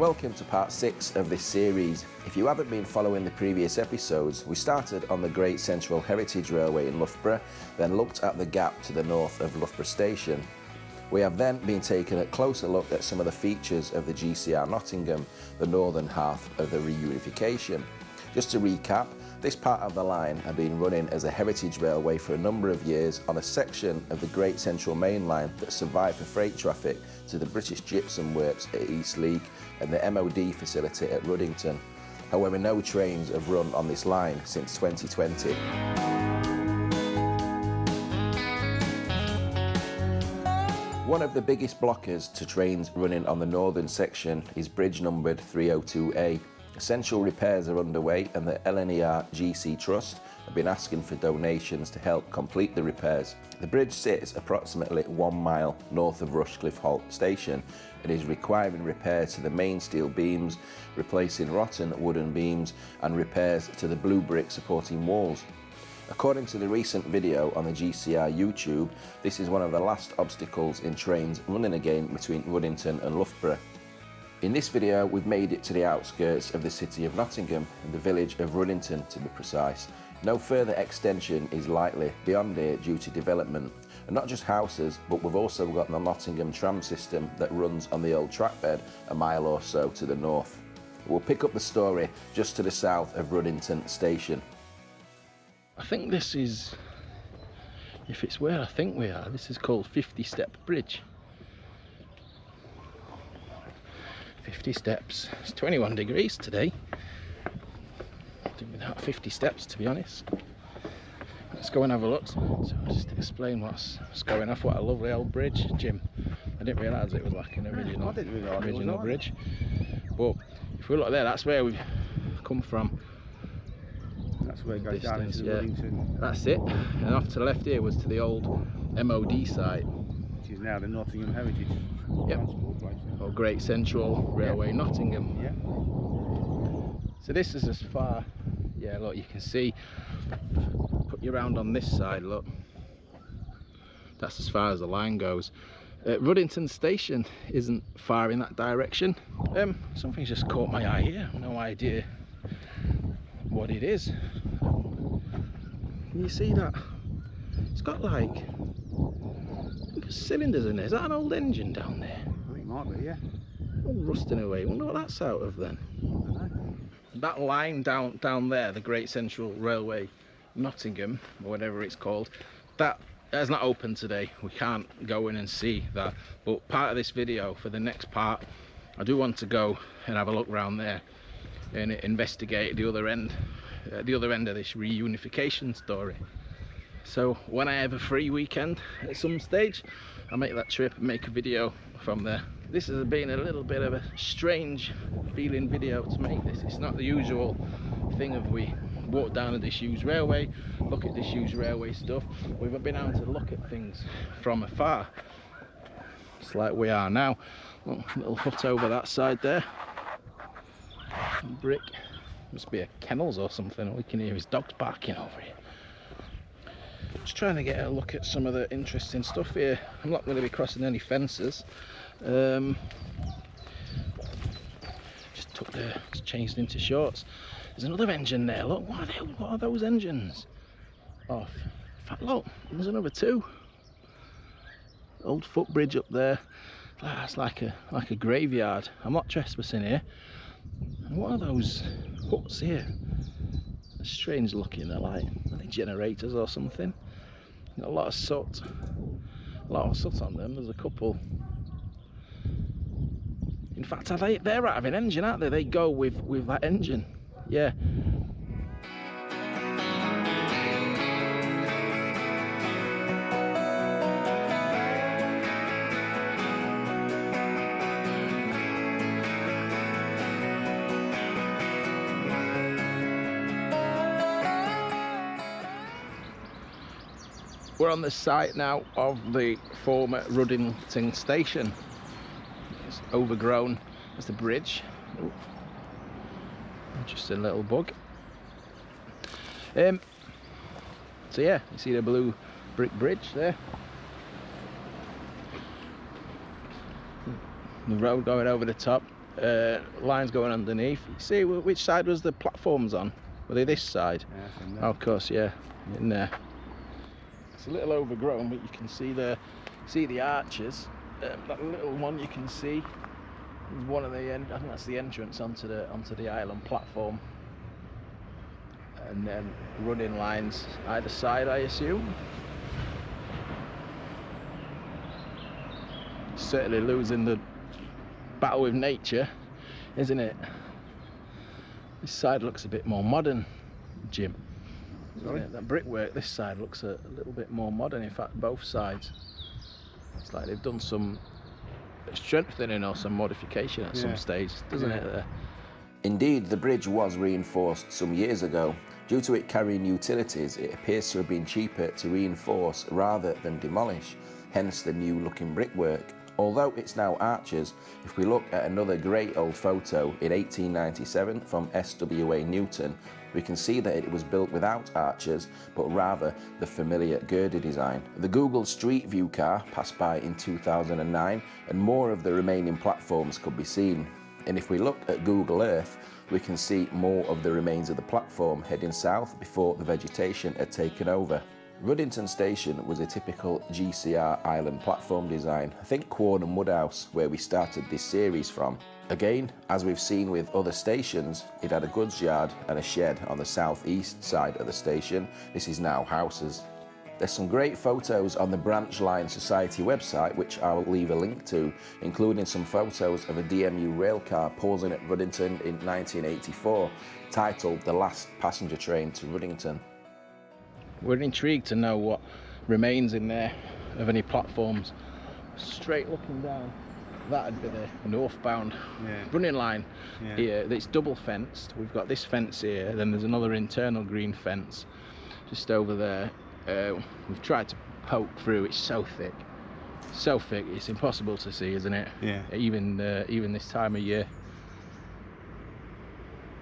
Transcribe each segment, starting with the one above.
Welcome to part 6 of this series. If you haven't been following the previous episodes, we started on the Great Central Heritage Railway in Loughborough, then looked at the gap to the north of Loughborough Station. We have then been taking a closer look at some of the features of the GCR Nottingham, the northern half of the Reunification. Just to recap, this part of the line had been running as a heritage railway for a number of years on a section of the Great Central Mainline that survived for freight traffic to the British Gypsum Works at Eastleigh and the MOD facility at Ruddington. However, no trains have run on this line since 2020. One of the biggest blockers to trains running on the northern section is bridge numbered 302A. Essential repairs are underway and the LNER GC Trust have been asking for donations to help complete the repairs. The bridge sits approximately 1 mile north of Rushcliffe Halt Station and is requiring repairs to the main steel beams, replacing rotten wooden beams and repairs to the blue brick supporting walls. According to the recent video on the GCR YouTube, this is one of the last obstacles in trains running again between Ruddington and Loughborough. In this video, we've made it to the outskirts of the city of Nottingham and the village of Ruddington to be precise. No further extension is likely beyond here due to development. And not just houses, but we've also got the Nottingham tram system that runs on the old track bed a mile or so to the north. We'll pick up the story just to the south of Ruddington Station. I think this is, if it's where I think we are, this is called Fifter Steps Bridge. 50 steps. It's 21 degrees today. Doing without 50 steps, to be honest. Let's go and have a look. So I'll just explain what's going off. What a lovely old bridge, Jim. I didn't realise it was like an original bridge. But if we look there, that's where we've come from. That's where it goes down into the Ruddington. That's it. And off to the left here was to the old MOD site, which is now the Nottingham Heritage Transport place. Or Great Central Railway Nottingham. Yeah. So this is as far, yeah, look, you can see, put you around on this side, look. That's as far as the line goes. Ruddington Station isn't far in that direction. Something's just caught my eye here. No idea what it is. Can you see that? It's got like cylinders in there. Is that an old engine down there? I think it might be, yeah. All rusting away. I wonder what that's out of then. I don't know. That line down there, the Great Central Railway Nottingham, or whatever it's called, that is not open today. We can't go in and see that. But part of this video, for the next part, I do want to go and have a look around there and investigate the other end of this reunification story. So when I have a free weekend at some stage, I'll make that trip and make a video from there. This has been a little bit of a strange feeling video to make this. It's not the usual thing of we walk down a disused railway, look at disused railway stuff. We've been able to look at things from afar. It's like we are now. Look, little hut over that side there. Brick. Must be a kennels or something. We can hear his dogs barking over here. Just trying to get a look at some of the interesting stuff here. I'm not going to be crossing any fences. Just changed into shorts. There's another engine there. Look, what are those engines? Oh, in fact, look, there's another two. Old footbridge up there. That's like a graveyard. I'm not trespassing here. And what are those huts here? They're strange looking. They're like, are they generators or something? Got a lot of soot. On them. There's a couple. In fact, they're out of an engine, aren't they? They go with that engine. Yeah. We're on the site now of the former Ruddington Station. It's overgrown. There's the bridge. Ooh. Just a little bug. So yeah, you see the blue brick bridge there. The road going over the top. lines going underneath. See, which side was the platforms on? Were they this side? Yeah, from Oh, there. of course, yeah, in there. It's a little overgrown, but you can see the arches. That little one you can see is one of the I think that's the entrance onto the island platform. And then running lines either side, I assume. Certainly losing the battle with nature, isn't it? This side looks a bit more modern, Jim. Sorry? That brickwork this side looks a little bit more modern. In fact, both sides. It's like they've done some strengthening or some modification at some stage, doesn't it? There. Indeed, the bridge was reinforced some years ago. Due to it carrying utilities, it appears to have been cheaper to reinforce rather than demolish, hence the new looking brickwork. Although it's now arches, if we look at another great old photo in 1897 from SWA Newton, we can see that it was built without arches, but rather the familiar girder design. The Google Street View car passed by in 2009, and more of the remaining platforms could be seen. And if we look at Google Earth, we can see more of the remains of the platform heading south before the vegetation had taken over. Ruddington Station was a typical GCR island platform design. I think Quorn and Woodhouse, where we started this series from. Again, as we've seen with other stations, it had a goods yard and a shed on the southeast side of the station. This is now houses. There's some great photos on the Branch Line Society website, which I'll leave a link to, including some photos of a DMU railcar pausing at Ruddington in 1984, titled The Last Passenger Train to Ruddington. We're intrigued to know what remains in there of any platforms. Straight looking down, that'd be the northbound running line here. It's double fenced. We've got this fence here, then there's another internal green fence just over there. We've tried to poke through. It's so thick, it's impossible to see, isn't it? Yeah. Even this time of year.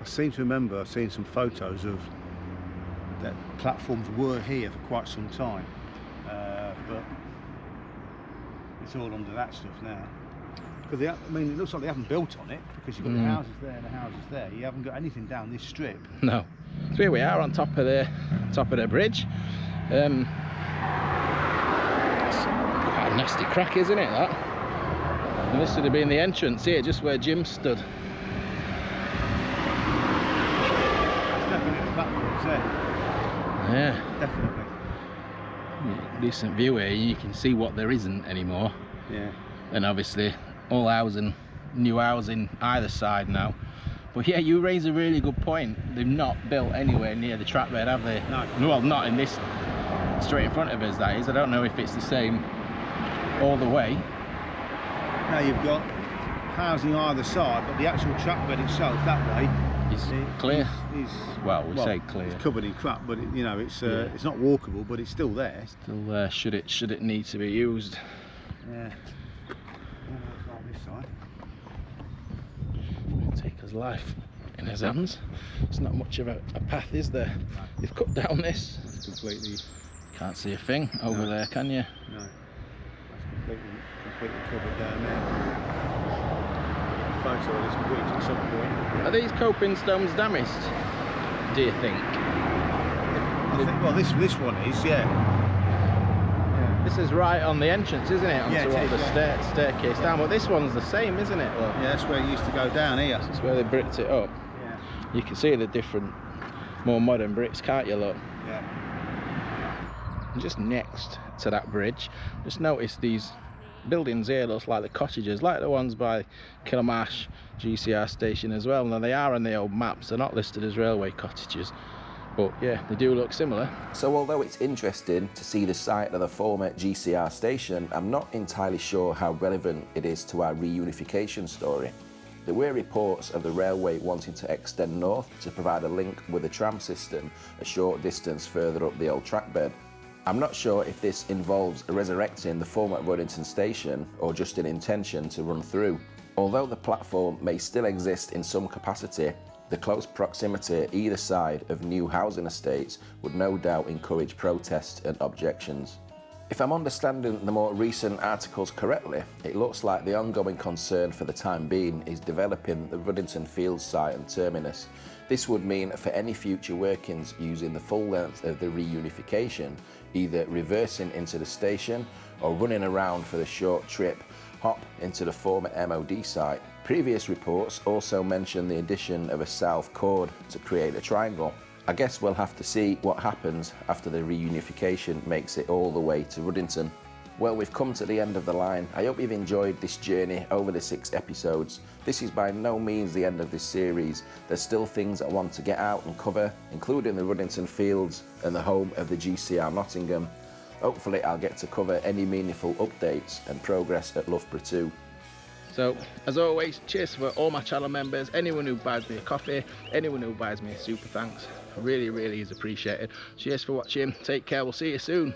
I seem to remember seeing some photos of that platforms were here for quite some time, but it's all under that stuff now. Because I mean, it looks like they haven't built on it, because you've got the houses there and the houses there. You haven't got anything down this strip. No. So here we are on top of the bridge. It's quite a nasty crack, isn't it, that? And this would have been the entrance here, just where Jim stood. It's definitely the platforms there. Yeah. Definitely. Decent view here. You can see what there isn't anymore. Yeah. And obviously all housing, new housing either side now. But yeah, you raise a really good point. They've not built anywhere near the track bed, have they? No. Well, not in this, straight in front of us, that is. I don't know if it's the same all the way. Now you've got housing either side, but the actual track bed itself, that way, It's clear. Well, we say clear. It's covered in crap, but you know, it's not walkable, but it's still there. Still there, should it need to be used. Yeah. Like this side. Taker's life in his hands. It's not much of a path, is there? You've cut down this. That's completely. Can't see a thing over there, can you? No. That's completely covered down there. Photo of this bridge at some point. Are these coping stones damaged, do you think? I think, well, this one is, yeah. This is right on the entrance, isn't it? Onto Yeah, it the is, staircase down. But this one's the same, isn't it? Look. Yeah, that's where it used to go down here. That's where they bricked it up. Yeah. You can see the different, more modern bricks, can't you, look? Yeah. And just next to that bridge, just notice these buildings here looks like the cottages, like the ones by Kilmarsh GCR station as well. Now they are on the old maps, they're not listed as railway cottages, but yeah, they do look similar. So although it's interesting to see the site of the former GCR station, I'm not entirely sure how relevant it is to our reunification story. There were reports of the railway wanting to extend north to provide a link with a tram system a short distance further up the old track bed. I'm not sure if this involves resurrecting the former Ruddington station or just an intention to run through. Although the platform may still exist in some capacity, the close proximity either side of new housing estates would no doubt encourage protest and objections. If I'm understanding the more recent articles correctly, it looks like the ongoing concern for the time being is developing the Ruddington Fields site and terminus. This would mean for any future workings using the full length of the reunification, either reversing into the station or running around for the short trip hop into the former MOD site. Previous reports also mention the addition of a south chord to create a triangle. I guess we'll have to see what happens after the reunification makes it all the way to Ruddington. Well, we've come to the end of the line. I hope you've enjoyed this journey over the 6 episodes. This is by no means the end of this series. There's still things I want to get out and cover, including the Ruddington Fields and the home of the GCR Nottingham. Hopefully I'll get to cover any meaningful updates and progress at Loughborough too. So, as always, cheers for all my channel members, anyone who buys me a coffee, anyone who buys me a super thanks. Really is appreciated. Cheers for watching. Take care. We'll see you soon.